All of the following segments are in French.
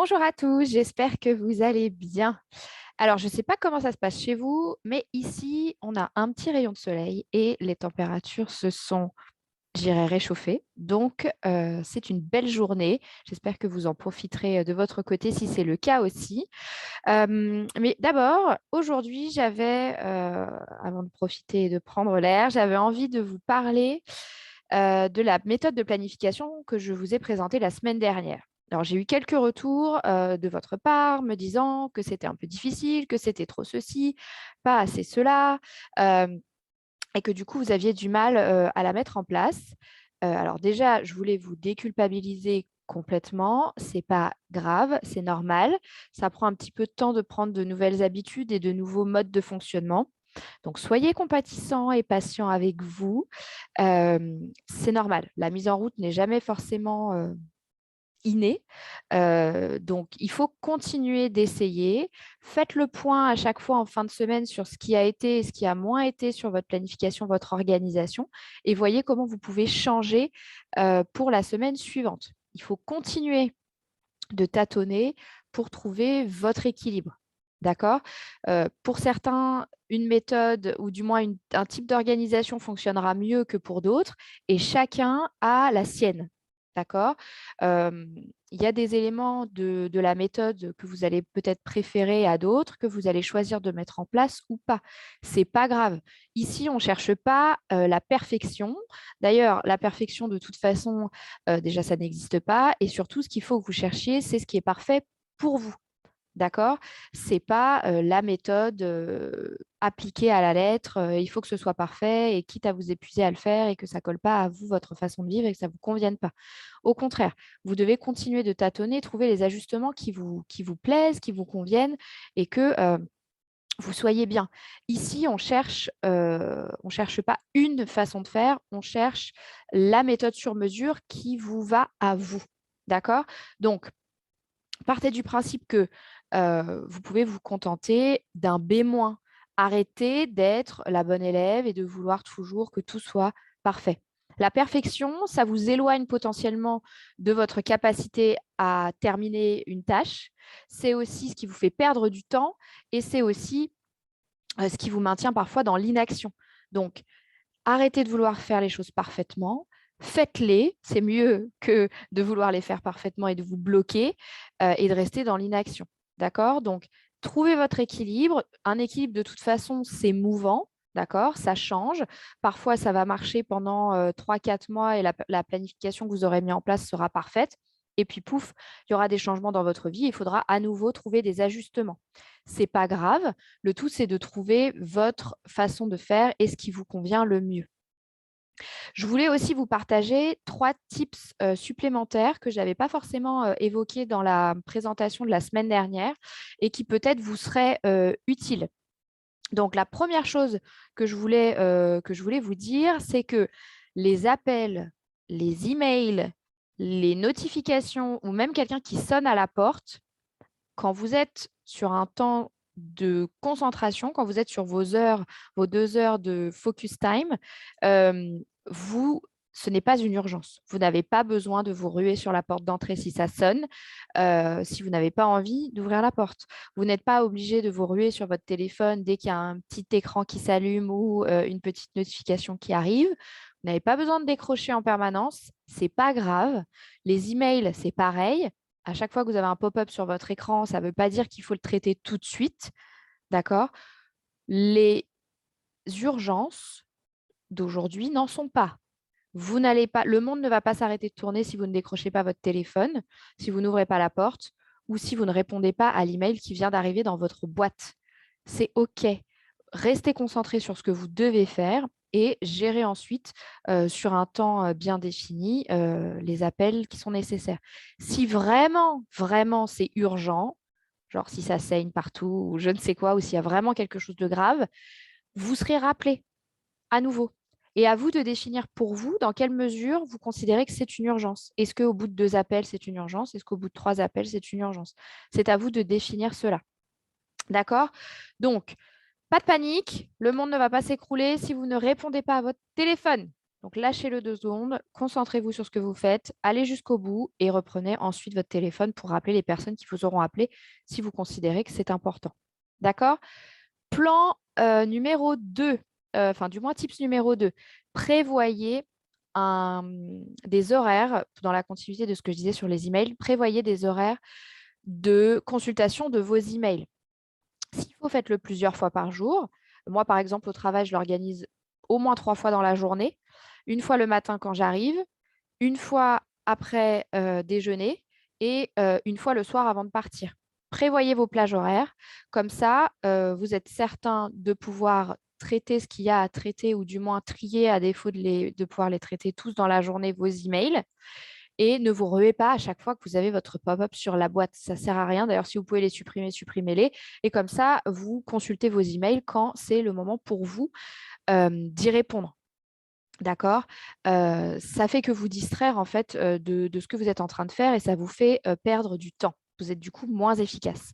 Bonjour à tous, j'espère que vous allez bien. Alors, je ne sais pas comment ça se passe chez vous, mais ici, on a un petit rayon de soleil et les températures se sont, j'irais, réchauffées. Donc, c'est une belle journée. J'espère que vous en profiterez de votre côté si c'est le cas aussi. Mais d'abord, aujourd'hui, avant de profiter et de prendre l'air, j'avais envie de vous parler de la méthode de planification que je vous ai présentée la semaine dernière. Alors, j'ai eu quelques retours de votre part me disant que c'était un peu difficile, que c'était trop ceci, pas assez cela, euh, et que du coup, vous aviez du mal à la mettre en place. Alors déjà, je voulais vous déculpabiliser complètement. C'est pas grave, c'est normal. Ça prend un petit peu de temps de prendre de nouvelles habitudes et de nouveaux modes de fonctionnement. Donc, soyez compatissants et patients avec vous. C'est normal. La mise en route n'est jamais forcément innée. Donc, il faut continuer d'essayer. Faites le point à chaque fois en fin de semaine sur ce qui a été et ce qui a moins été sur votre planification, votre organisation, et voyez comment vous pouvez changer pour la semaine suivante. Il faut continuer de tâtonner pour trouver votre équilibre. D'accord? Pour certains, une méthode ou du moins un type d'organisation fonctionnera mieux que pour d'autres et chacun a la sienne. D'accord? Euh, il y a des éléments de la méthode que vous allez peut-être préférer à d'autres, que vous allez choisir de mettre en place ou pas. C'est pas grave. Ici, on ne cherche pas la perfection. D'ailleurs, la perfection, de toute façon, déjà, ça n'existe pas. Et surtout, ce qu'il faut que vous cherchiez, c'est ce qui est parfait pour vous. D'accord? Ce n'est pas la méthode appliquée à la lettre. Il faut que ce soit parfait et quitte à vous épuiser à le faire et que ça ne colle pas à vous, votre façon de vivre et que ça ne vous convienne pas. Au contraire, vous devez continuer de tâtonner, trouver les ajustements qui vous plaisent, qui vous conviennent et que vous soyez bien. Ici, on cherche pas une façon de faire, on cherche la méthode sur mesure qui vous va à vous. D'accord? Donc, partez du principe que vous pouvez vous contenter d'un B-. Arrêtez d'être la bonne élève et de vouloir toujours que tout soit parfait. La perfection, ça vous éloigne potentiellement de votre capacité à terminer une tâche. C'est aussi ce qui vous fait perdre du temps et c'est aussi ce qui vous maintient parfois dans l'inaction. Donc, arrêtez de vouloir faire les choses parfaitement. Faites-les, c'est mieux que de vouloir les faire parfaitement et de vous bloquer et de rester dans l'inaction. D'accord? Donc, trouvez votre équilibre. Un équilibre, de toute façon, c'est mouvant. D'accord? Ça change. Parfois, ça va marcher pendant 3-4 mois et la planification que vous aurez mis en place sera parfaite. Et puis, pouf, il y aura des changements dans votre vie. Il faudra à nouveau trouver des ajustements. C'est pas grave. Le tout, c'est de trouver votre façon de faire et ce qui vous convient le mieux. Je voulais aussi vous partager 3 tips supplémentaires que je n'avais pas forcément évoqués dans la présentation de la semaine dernière et qui peut-être vous seraient utiles. Donc, la première chose que je voulais vous dire, c'est que les appels, les emails, les notifications ou même quelqu'un qui sonne à la porte, quand vous êtes sur un temps de concentration, quand vous êtes sur vos heures, vos 2 heures de focus time, euh, ce n'est pas une urgence. Vous n'avez pas besoin de vous ruer sur la porte d'entrée si ça sonne, si vous n'avez pas envie d'ouvrir la porte. Vous n'êtes pas obligé de vous ruer sur votre téléphone dès qu'il y a un petit écran qui s'allume ou une petite notification qui arrive. Vous n'avez pas besoin de décrocher en permanence. C'est pas grave. Les emails, c'est pareil. À chaque fois que vous avez un pop-up sur votre écran, ça ne veut pas dire qu'il faut le traiter tout de suite. D'accord? Les urgences d'aujourd'hui n'en sont pas. Vous n'allez pas, le monde ne va pas s'arrêter de tourner si vous ne décrochez pas votre téléphone, si vous n'ouvrez pas la porte ou si vous ne répondez pas à l'email qui vient d'arriver dans votre boîte. C'est OK. Restez concentré sur ce que vous devez faire et gérez ensuite sur un temps bien défini les appels qui sont nécessaires. Si vraiment, vraiment c'est urgent, genre si ça saigne partout ou je ne sais quoi, ou s'il y a vraiment quelque chose de grave, vous serez rappelé à nouveau. Et à vous de définir pour vous dans quelle mesure vous considérez que c'est une urgence. Est-ce qu'au bout de 2 appels, c'est une urgence? Est-ce qu'au bout de 3 appels, c'est une urgence? C'est à vous de définir cela. D'accord? Donc, pas de panique, le monde ne va pas s'écrouler si vous ne répondez pas à votre téléphone. Donc, lâchez-le 2 secondes, concentrez-vous sur ce que vous faites, allez jusqu'au bout et reprenez ensuite votre téléphone pour rappeler les personnes qui vous auront appelé si vous considérez que c'est important. D'accord? Plan numéro 2, enfin du moins tips numéro 2, prévoyez des horaires, dans la continuité de ce que je disais sur les emails, prévoyez des horaires de consultation de vos emails. S'il faut, faites-le plusieurs fois par jour. Moi, par exemple, au travail, je l'organise au moins 3 fois dans la journée. Une fois le matin quand j'arrive, une fois après déjeuner et une fois le soir avant de partir. Prévoyez vos plages horaires. Comme ça, vous êtes certain de pouvoir traiter ce qu'il y a à traiter ou du moins trier à défaut de pouvoir les traiter tous dans la journée, vos emails. Et ne vous ruez pas à chaque fois que vous avez votre pop-up sur la boîte. Ça ne sert à rien. D'ailleurs, si vous pouvez les supprimer, supprimez-les. Et comme ça, vous consultez vos emails quand c'est le moment pour vous d'y répondre. D'accord? Ça fait que vous distraire en fait de ce que vous êtes en train de faire et ça vous fait perdre du temps. Vous êtes du coup moins efficace.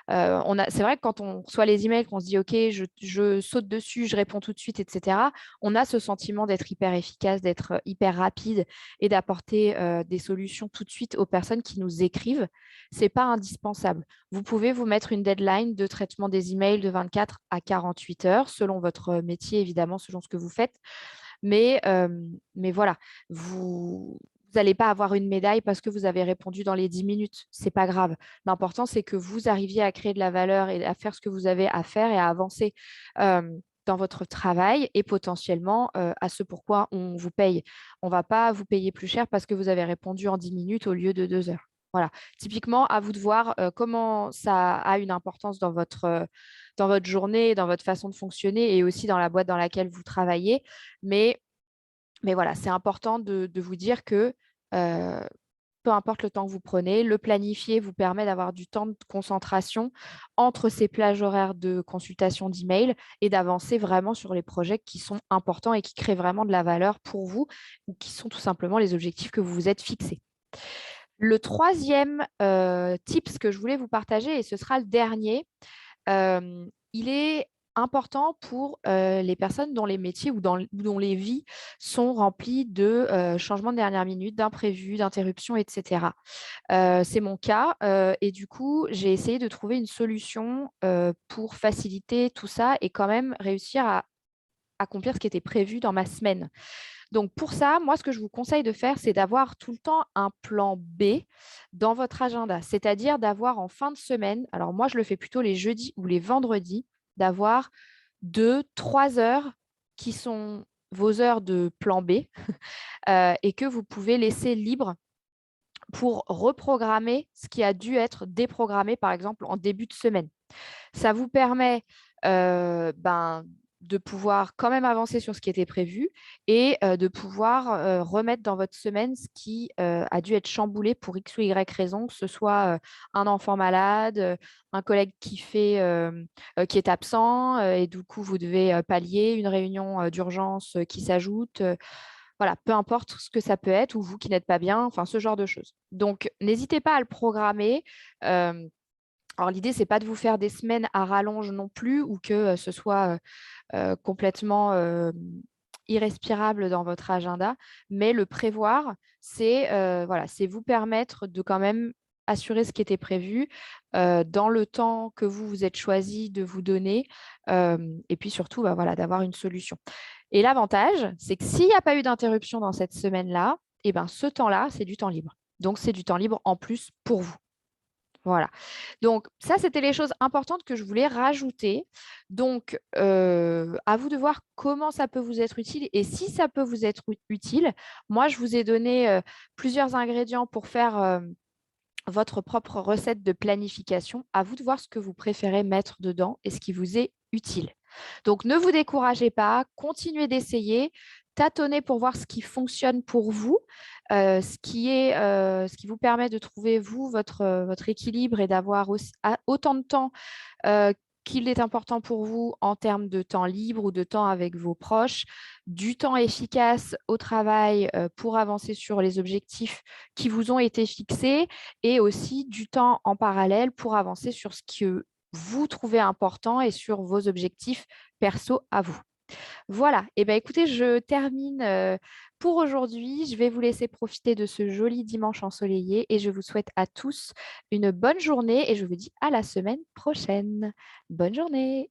C'est vrai que quand on reçoit les emails, qu'on se dit OK, je saute dessus, je réponds tout de suite, etc. On a ce sentiment d'être hyper efficace, d'être hyper rapide et d'apporter des solutions tout de suite aux personnes qui nous écrivent. C'est pas indispensable. Vous pouvez vous mettre une deadline de traitement des emails de 24 à 48 heures, selon votre métier, évidemment, selon ce que vous faites. Mais voilà, vous n'allez pas avoir une médaille parce que vous avez répondu dans les 10 minutes. C'est pas grave. L'important, c'est que vous arriviez à créer de la valeur et à faire ce que vous avez à faire et à avancer dans votre travail et potentiellement à ce pourquoi on vous paye. On ne va pas vous payer plus cher parce que vous avez répondu en 10 minutes au lieu de 2 heures. Voilà. Typiquement, à vous de voir comment ça a une importance dans votre journée, dans votre façon de fonctionner et aussi dans la boîte dans laquelle vous travaillez. Mais, mais voilà, c'est important de vous dire que euh, peu importe le temps que vous prenez, le planifier vous permet d'avoir du temps de concentration entre ces plages horaires de consultation d'email et d'avancer vraiment sur les projets qui sont importants et qui créent vraiment de la valeur pour vous ou qui sont tout simplement les objectifs que vous vous êtes fixés. Le troisième tips que je voulais vous partager, et ce sera le dernier, il est important pour les personnes dont les métiers ou dont les vies sont remplies de changements de dernière minute, d'imprévus, d'interruptions, etc. C'est mon cas et du coup, j'ai essayé de trouver une solution pour faciliter tout ça et quand même réussir à accomplir ce qui était prévu dans ma semaine. Donc pour ça, moi, ce que je vous conseille de faire, c'est d'avoir tout le temps un plan B dans votre agenda, c'est-à-dire d'avoir en fin de semaine, alors moi, je le fais plutôt les jeudis ou les vendredis, d'avoir 2, 3 heures qui sont vos heures de plan B et que vous pouvez laisser libre pour reprogrammer ce qui a dû être déprogrammé, par exemple, en début de semaine. Ça vous permet de pouvoir quand même avancer sur ce qui était prévu et de pouvoir remettre dans votre semaine ce qui a dû être chamboulé pour X ou Y raison, que ce soit un enfant malade, un collègue qui est absent et du coup, vous devez pallier une réunion d'urgence qui s'ajoute. Voilà, peu importe ce que ça peut être, ou vous qui n'êtes pas bien, enfin ce genre de choses. Donc, n'hésitez pas à le programmer. Euh, alors, l'idée, c'est pas de vous faire des semaines à rallonge non plus ou que ce soit complètement irrespirable dans votre agenda, mais le prévoir, c'est vous permettre de quand même assurer ce qui était prévu dans le temps que vous vous êtes choisi de vous donner et puis surtout voilà, d'avoir une solution. Et l'avantage, c'est que s'il n'y a pas eu d'interruption dans cette semaine-là, eh ben, ce temps-là, c'est du temps libre. Donc, c'est du temps libre en plus pour vous. Voilà. Donc, ça, c'était les choses importantes que je voulais rajouter. Donc, à vous de voir comment ça peut vous être utile. Et si ça peut vous être utile, moi, je vous ai donné plusieurs ingrédients pour faire votre propre recette de planification. À vous de voir ce que vous préférez mettre dedans et ce qui vous est utile. Donc, ne vous découragez pas, continuez d'essayer, tâtonnez pour voir ce qui fonctionne pour vous, ce qui vous permet de trouver, vous, votre équilibre et d'avoir autant de temps qu'il est important pour vous en termes de temps libre ou de temps avec vos proches, du temps efficace au travail pour avancer sur les objectifs qui vous ont été fixés et aussi du temps en parallèle pour avancer sur ce que vous trouvez important et sur vos objectifs perso à vous. Voilà, et ben écoutez, je termine pour aujourd'hui. Je vais vous laisser profiter de ce joli dimanche ensoleillé et je vous souhaite à tous une bonne journée et je vous dis à la semaine prochaine. Bonne journée.